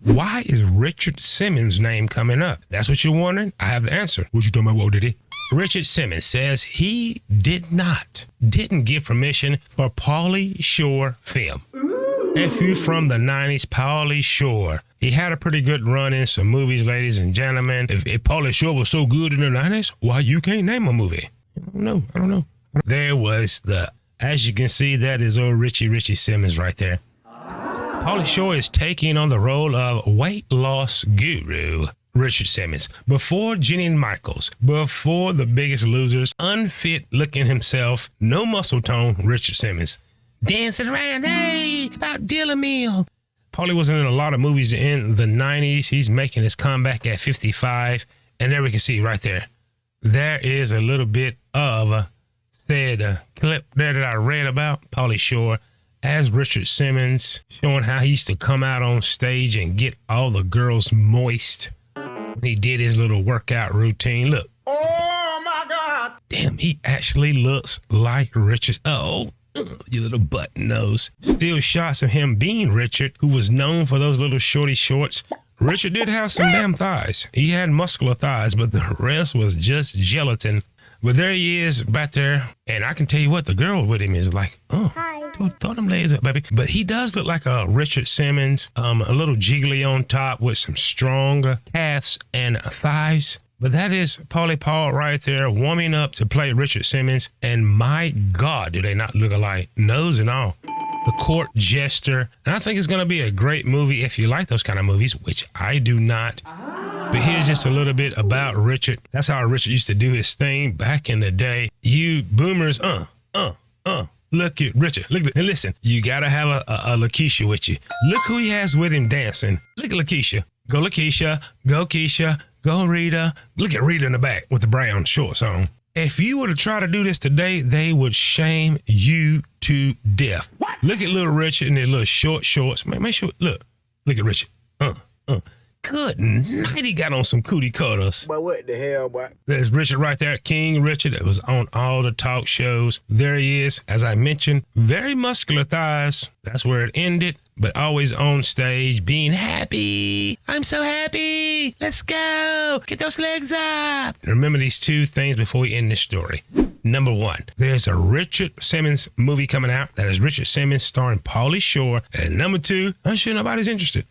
Why is Richard Simmons' name coming up? That's what you're wondering? I have the answer. What you talking about, did he? Richard Simmons says he didn't give permission for Pauly Shore film. If you're from the 90s, Pauly Shore. He had a pretty good run in some movies, ladies and gentlemen. If Pauly Shore was so good in the 90s, why you can't name a movie? I don't know. There was as you can see, that is old Richie Simmons right there. Pauly Shore is taking on the role of weight loss guru Richard Simmons. Before Jenny and Michaels, before The Biggest Losers, unfit looking himself, no muscle tone Richard Simmons. Dancing around, hey, about dealer meal. Pauly was in a lot of movies in the 90s. He's making his comeback at 55. And there we can see right there. There is a little bit of said clip there that I read about Pauly Shore as Richard Simmons, showing how he used to come out on stage and get all the girls moist when he did his little workout routine. Look. Oh, my God. Damn, he actually looks like Richard. Oh, you little button nose. Still shots of him being Richard, who was known for those little shorty shorts. Richard did have some damn thighs. He had muscular thighs, but the rest was just gelatin. But there he is back there. And I can tell you what, the girl with him is like, throw them legs up, baby. But he does look like a Richard Simmons, a little jiggly on top with some strong calves and thighs. But that is Pauly Paul right there warming up to play Richard Simmons. And my God, do they not look alike? Nose and all. The court jester. And I think it's going to be a great movie if you like those kind of movies, which I do not. But here's just a little bit about Richard. That's how Richard used to do his thing back in the day. You boomers, look at Richard. Look at, and listen, you got to have a Lakeisha with you. Look who he has with him dancing. Look at Lakeisha. Go Lakeisha. Go Keisha. Go Rita. Look at Rita in the back with the brown shorts on. If you were to try to do this today, they would shame you to death. What? Look at little Richard in his little short shorts. Make sure, look at Richard. Good night, he got on some cootie cutters. But what the hell, boy? There's Richard right there, King Richard, that was on all the talk shows. There he is, as I mentioned, very muscular thighs. That's where it ended, but always on stage being happy. I'm so happy. Let's go. Get those legs up. Remember these two things before we end this story. Number one, there's a Richard Simmons movie coming out. That is Richard Simmons starring Pauly Shore. And number two, I'm sure nobody's interested.